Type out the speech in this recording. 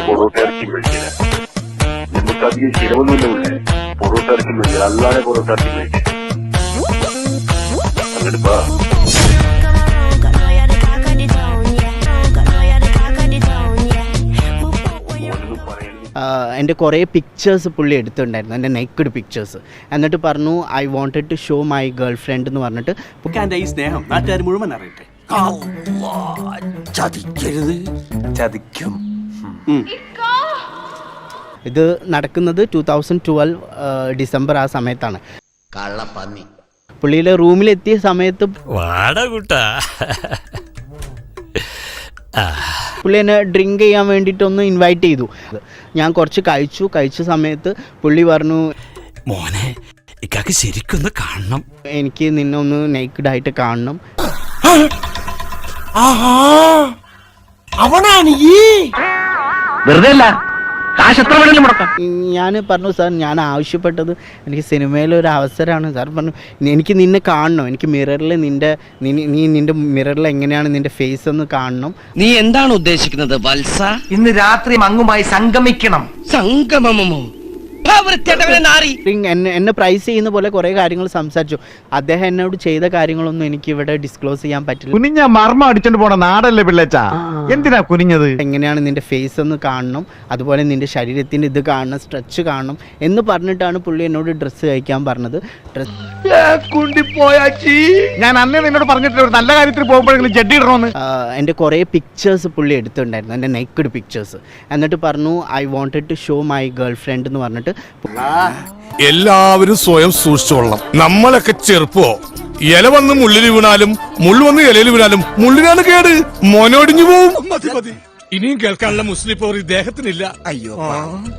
പൊറോട്ട ഇറച്ചി മേടിച്ചില്ല. നമുക്കധികം ചിലവൊന്നുമില്ല. പൊറോട്ട ഇറച്ചി മേടിച്ചില്ല. അല്ലാതെ പൊറോട്ട ഇറച്ചി മേടിച്ചില്ല. അങ്ങോട്ട് എൻ്റെ കുറേ പിക്ചേഴ്സ് പുള്ളി എടുത്തിട്ടുണ്ടായിരുന്നു, എൻ്റെ നെക്കഡ് പിക്ചേഴ്സ്. എന്നിട്ട് പറഞ്ഞു I wanted to show my girlfriend എന്ന് പറഞ്ഞിട്ട് ഈ സ്നേഹം നാട്ടുകാർ മുഴുവൻ അറിയട്ടെ. ചതിക്കും. ഇത് നടക്കുന്നത് 2012 ഡിസംബർ ആ സമയത്താണ്. കള്ളപ്പന്നി പുള്ളിയുടെ റൂമിലെത്തിയ സമയത്ത് പുള്ളി എന്നെ ഡ്രിങ്ക് ചെയ്യാൻ വേണ്ടിയിട്ടൊന്ന് ഇൻവൈറ്റ് ചെയ്തു. ഞാൻ കുറച്ച് കഴിച്ച സമയത്ത് പുള്ളി പറഞ്ഞു, മോനെ ഇക്കാക്ക് ശരിക്കൊന്ന് കാണണം, എനിക്ക് നിന്നെ ഒന്ന് നേക്കഡായിട്ട് കാണണം. അവനാണ് ഈ വെറുതെ അല്ല, ഞാൻ പറഞ്ഞു സാർ, ഞാൻ ആവശ്യപ്പെട്ടത് എനിക്ക് സിനിമയിലൊരു അവസരമാണ് സാർ. പറഞ്ഞു എനിക്ക് നിന്നെ കാണണം, എനിക്ക് മിററിൽ നിന്റെ മിററിൽ എങ്ങനെയാണ് നിന്റെ ഫേസ് ഒന്ന് കാണണം. നീ എന്താണ് ഉദ്ദേശിക്കുന്നത് വത്സ? ഇന്ന് രാത്രി മങ്ങുമായി സംഗമിക്കണം. സംഗമമോ? എന്നെ പ്രൈസ് ചെയ്യുന്ന പോലെ കുറെ കാര്യങ്ങൾ സംസാരിച്ചു. അദ്ദേഹം എന്നോട് ചെയ്ത കാര്യങ്ങളൊന്നും എനിക്ക് ഇവിടെ ഡിസ്ക്ലോസ് ചെയ്യാൻ പറ്റില്ല. കുനിഞ്ഞ മർമ്മം അടിച്ചോണ്ട് പോണ നാടല്ലേ പിള്ളേച്ചാ, എന്തിനാ കുനിഞ്ഞത്? എങ്ങനെയാണ് നിന്റെ ഫേസ് ഒന്ന് കാണണം, അതുപോലെ നിന്റെ ശരീരത്തിന്റെ ഇത് കാണണം, സ്ട്രെച്ച് കാണണം എന്ന് പറഞ്ഞിട്ടാണ് പുള്ളി എന്നോട് ഡ്രസ്സ് കഴിക്കാൻ പറഞ്ഞത്. ഞാൻ അന്നേ നിന്നോട് പറഞ്ഞിട്ടില്ല ഒരു നല്ല കാര്യത്തിൽ പോകുമ്പോഴെങ്കിലും ജഡ്ഡി ഇടണമെന്ന്. എൻ്റെ കുറേ പിക്ചേഴ്സ് പുള്ളി എടുത്തിട്ടുണ്ടായിരുന്നു, എൻ്റെ നെക്കഡ് പിക്ചേഴ്സ്. എന്നിട്ട് പറഞ്ഞു I wanted to show my girlfriend എന്ന് പറഞ്ഞിട്ട്. എല്ലാവരും സ്വയം സൂക്ഷിച്ചോളണം. നമ്മളൊക്കെ ചെറുപ്പോ ഇല വന്ന് മുള്ളിൽ വീണാലും മുള്ളു വന്ന് ഇലയിൽ വീണാലും മുള്ളിനാണ് കേട്, മോനോടിഞ്ഞു പോവും. ഇനിയും കേൾക്കാനുള്ള മുസ്ലിം പോർ ഇദ്ദേഹത്തിനില്ല. അയ്യോ.